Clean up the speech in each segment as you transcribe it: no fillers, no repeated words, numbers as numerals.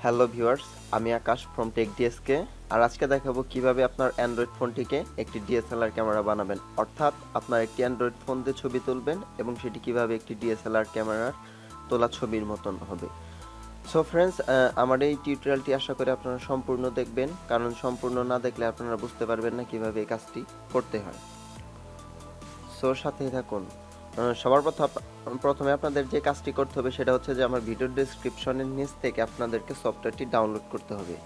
Hello viewers, আমি আকাশ from টেকডিএসকে। আর আজকে দেখাবো কিভাবে আপনার অ্যান্ড্রয়েড ফোনটিকে একটি ডিএসএলআর ক্যামেরা বানাবেন, অর্থাৎ আপনার একটি অ্যান্ড্রয়েড ফোন দিয়ে ছবি তুলবেন এবং সেটি কিভাবে একটি ডিএসএলআর ক্যামেরার তোলা ছবির মতন হবে। সো ফ্রেন্ডস, আমার এই টিউটোরিয়ালটি আশা করি আপনারা সম্পূর্ণ দেখবেন, কারণ সম্পূর্ণ না দেখলে আপনারা বুঝতে পারবেন না কিভাবে এই কাজটি করতে হয়। সো সাথেই থাকুন। সবার প্রথমে আপনাদের যে কাজটি করতে হবে সেটা হচ্ছে যে আমার ভিডিওর ডেসক্রিপশনের নিচ থেকে আপনাদেরকে সফটওয়্যারটি ডাউনলোড করতে হবে।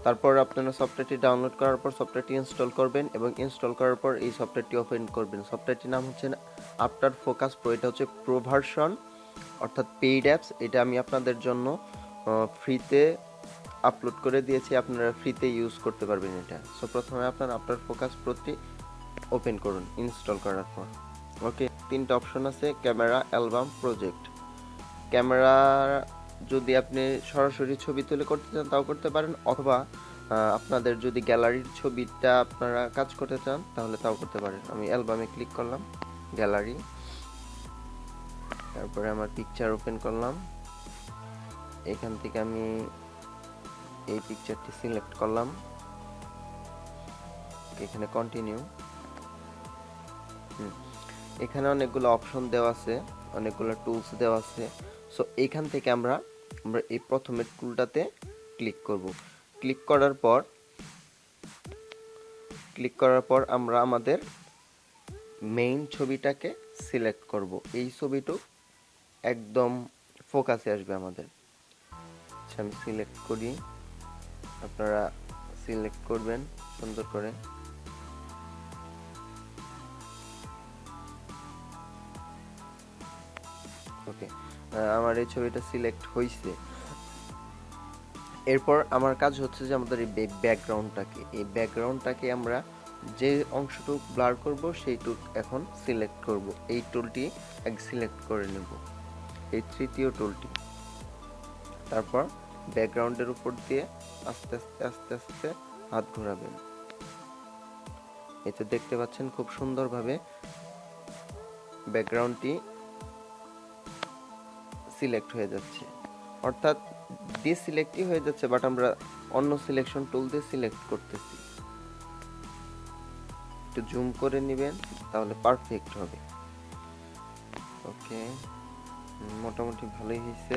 তারপর আপনারা সফটওয়্যারটি ডাউনলোড করার পর সফটওয়্যারটি ইনস্টল করবেন এবং ইনস্টল করার পর এই সফটওয়্যারটি ওপেন করবেন। সফটওয়্যারটির নাম হচ্ছে আফটার ফোকাস প্রো। এটা হচ্ছে প্রো ভার্সন, অর্থাৎ পেইড অ্যাপস। এটা আমি আপনাদের জন্য ফ্রিতে আপলোড করে দিয়েছি, আপনারা ফ্রিতে ইউজ করতে পারবেন এটা। সো প্রথমে আপনার আফটার ফোকাস প্রোটি ওপেন করুন ইনস্টল করার পর। ওকে, তিনটা অপশন আছে: ক্যামেরা, অ্যালবাম, প্রজেক্ট। ক্যামেরা যদি আপনি সরাসরি ছবি তুলে করতে চান তাও করতে পারেন, অথবা আপনাদের যদি গ্যালারির ছবিটা আপনারা কাজ করতে চান তাহলে তাও করতে পারেন। আমি অ্যালবামে ক্লিক করলাম, গ্যালারি, তারপরে আমার পিকচার ওপেন করলাম। এখান থেকে আমি এই পিকচারটি সিলেক্ট করলাম, এখানে কন্টিনিউ। এখানে অনেকগুলো অপশন দেওয়া আছে, অনেকগুলো টুলস দেওয়া আছে। সো এইখান থেকে আমরা এই প্রথমের টুলটাতে ক্লিক করব। ক্লিক করার পর আমরা আমাদের মেইন ছবিটাকে সিলেক্ট করব। এই ছবিটা একদম ফোকাসে আসবে আমাদের। আচ্ছা, আমি সিলেক্ট করি, আপনারা সিলেক্ট করবেন সুন্দর করে। ওকে, আমার এই ছবিটা সিলেক্ট হয়েছে। এরপর আমার কাজ হচ্ছে যে আমাদের এই ব্যাকগ্রাউন্ডটাকে আমরা যে অংশটুক ব্লার করব সেইটুক এখন সিলেক্ট করব। এই টুলটি সিলেক্ট করে নেব, এই তৃতীয় টুলটি। তারপর ব্যাকগ্রাউন্ডের উপর দিয়ে আস্তে আস্তে আস্তে আস্তে হাত ঘোরাবেন। এই তো দেখতে পাচ্ছেন খুব সুন্দরভাবে ব্যাকগ্রাউন্ডটি সিলেক্ট হয়ে যাচ্ছে, অর্থাৎ ডিসিলেক্টই হয়ে যাচ্ছে, বাট আমরা অন্য সিলেকশন টুল দিয়ে সিলেক্ট করতেছি। একটু জুম করে নেবেন তাহলে পারফেক্ট হবে। ওকে, মোটামুটি ভালোই হয়েছে।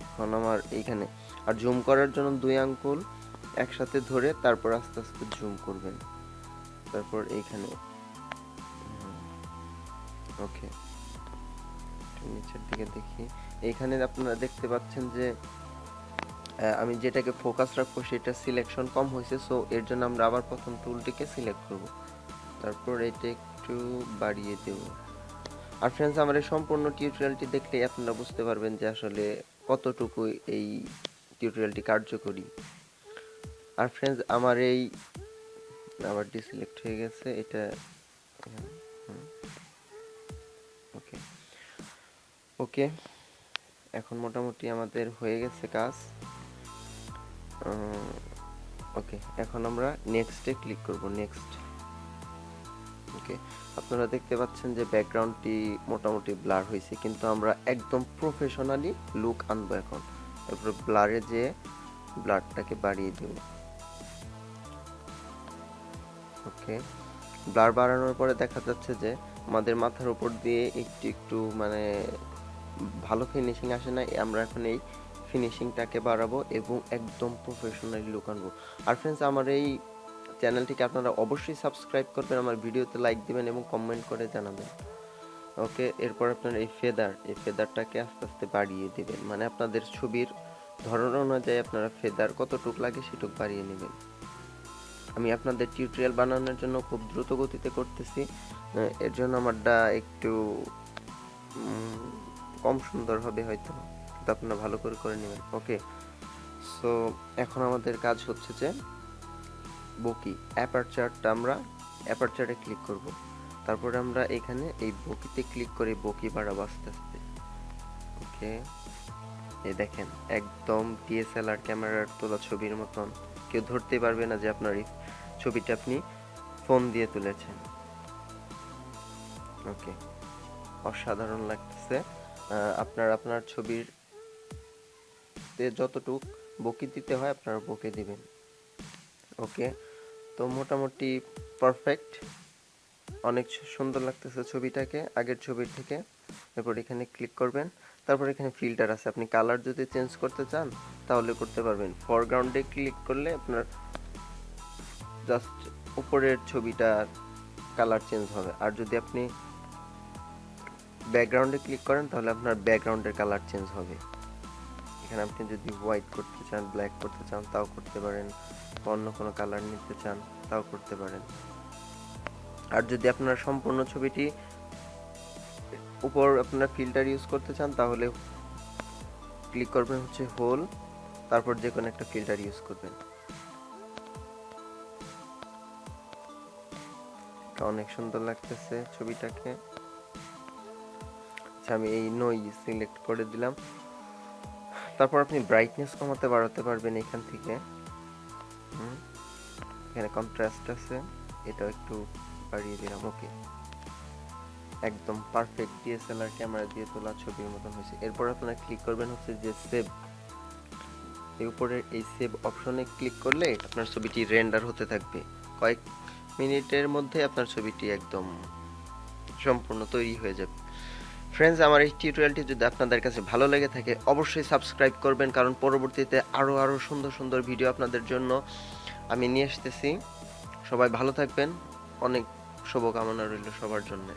এখন আমার এইখানে আর জুম করার জন্য 2 আঙ্গুল একসাথে ধরে তারপর আস্তে আস্তে জুম করবেন। তারপর এইখানে ওকে, নিচের দিকে দেখি। এইখানে আপনারা দেখতে পাচ্ছেন যে আমি যেটাকে ফোকাস রাখবো সেটা সিলেকশন কম হয়েছে। সো এর জন্য আমরা আবার প্রথম টুলটিকে সিলেক্ট করব, তারপর এটা একটু বাড়িয়ে দেব। আর ফ্রেন্ডস, আমার এই সম্পূর্ণ টিউটোরিয়ালটি দেখলে আপনারা বুঝতে পারবেন যে আসলে কতটুকু এই টিউটোরিয়ালটি কার্যকরী। আর ফ্রেন্ডস, আমার এই আবার ডিসিলেক্ট হয়ে গেছে এটা। ওকে ওকে, এখন মোটামুটি আমাদের হয়ে গেছে কাজ। ওকে, এখন আমরা নেক্সটে ক্লিক করব, নেক্সট। ওকে, আপনারা দেখতে পাচ্ছেন যে ব্যাকগ্রাউন্ডটি মোটামুটি ব্লার হয়েছে, কিন্তু আমরা একদম প্রফেশনালি লুক আনবো এখন। তারপর ব্লারে যে ব্লারটাকে বাড়িয়ে দেব। ওকে, ব্লার বাড়ানোর পরে দেখা যাচ্ছে যে আমাদের মাথার উপর দিয়ে একটু একটু মানে ভালো ফিনিশিং আসে না। আমরা এখন এই ফিনিশিংটাকে বাড়াবো এবং একদম প্রফেশনালি লুক আনবো। আর ফ্রেন্ডস, আমার এই চ্যানেলটিকে আপনারা অবশ্যই সাবস্ক্রাইব করবেন, আমার ভিডিওতে লাইক দিবেন এবং কমেন্ট করে জানাবেন। ওকে, এরপর আপনার এই ফেদারটাকে আস্তে আস্তে বাড়িয়ে দিবেন, মানে আপনাদের ছবির ধরন অনুযায়ী আপনারা ফেদার কতটুক লাগে সেটুক বাড়িয়ে নেবেন। আমি আপনাদের টিউটোরিয়াল বানানোর জন্য খুব দ্রুত গতিতে করতেছি, এর জন্য আমারটা একটু কম সুন্দর হবে হয়তো, কিন্তু আপনারা ভালো করে করে নেবেন। ওকে, সো এখন আমাদের কাজ হচ্ছে যে বকি অ্যাপারচারটা আমরা অ্যাপারচারে ক্লিক করব। তারপরে আমরা এখানে এই বকিতে ক্লিক করে বকি বাড়াবো আস্তে আস্তে। ওকে, এই দেখেন একদম ডিএসএলআর ক্যামেরার তোলা ছবির মতন, কেউ ধরতে পারবে না যে আপনার এই ছবিটা আপনি ফোন দিয়ে তুলেছেন। ওকে, অসাধারণ লাগতেছে। আপনার ছবির যতটুক বকে দিতে হয় আপনারা বকে দিবেন। ওকে, তো মোটামুটি পারফেক্ট, অনেক সুন্দর লাগতেছে ছবিটাকে আগের ছবির থেকে। এরপর এখানে ক্লিক করবেন, তারপর এখানে ফিল্টার আছে, আপনি কালার যদি চেঞ্জ করতে চান তাহলে করতে পারবেন। ফরগ্রাউন্ডে ক্লিক করলে আপনার জাস্ট উপরের ছবিটার কালার চেঞ্জ হবে, আর যদি আপনি ব্যাকগ্রাউন্ডে ক্লিক করেন তাহলে আপনার ব্যাকগ্রাউন্ডের কালার চেঞ্জ হবে। এখানে আপনি যদি হোয়াইট করতে চান, ব্ল্যাক করতে চান তাও করতে পারেন, অন্য কোনো কালার নিতে চান তাও করতে পারেন। আর যদি আপনার সম্পূর্ণ ছবিটি উপর আপনার ফিল্টার ইউজ করতে চান তাহলে ক্লিক করবেন হচ্ছে হোল, তারপর যে কোনো একটা ফিল্টার ইউজ করবেন। অনেক সুন্দর লাগতেছে ছবিটাকে। আচ্ছা, আমি এই নই সিলেক্ট করে দিলাম। তারপর আপনি ব্রাইটনেস কমাতে বাড়াতে পারবেন এখান থেকে। এখানে কন্ট্রাস্ট আছে, এটাও একটু বাড়িয়ে দিলাম। ওকে, একদম পারফেক্ট ডিএসএলআর ক্যামেরা দিয়ে তোলা ছবির মতন হয়েছে। এরপর আপনারা ক্লিক করবেন হচ্ছে যে সেভ, এই উপরের এই সেভ অপশনে ক্লিক করলে আপনার ছবিটি রেন্ডার হতে থাকবে। কয়েক মিনিটের মধ্যে আপনার ছবিটি একদম সম্পূর্ণ তৈরি হয়ে যাবে। ফ্রেন্ডস, আমার এই টিউটোরিয়ালটি যদি আপনাদের কাছে ভালো লেগে থাকে অবশ্যই সাবস্ক্রাইব করবেন, কারণ পরবর্তীতে আরও সুন্দর সুন্দর ভিডিও আপনাদের জন্য আমি নিয়ে আসতেছি। সবাই ভালো থাকবেন, অনেক শুভকামনা রইল সবার জন্য।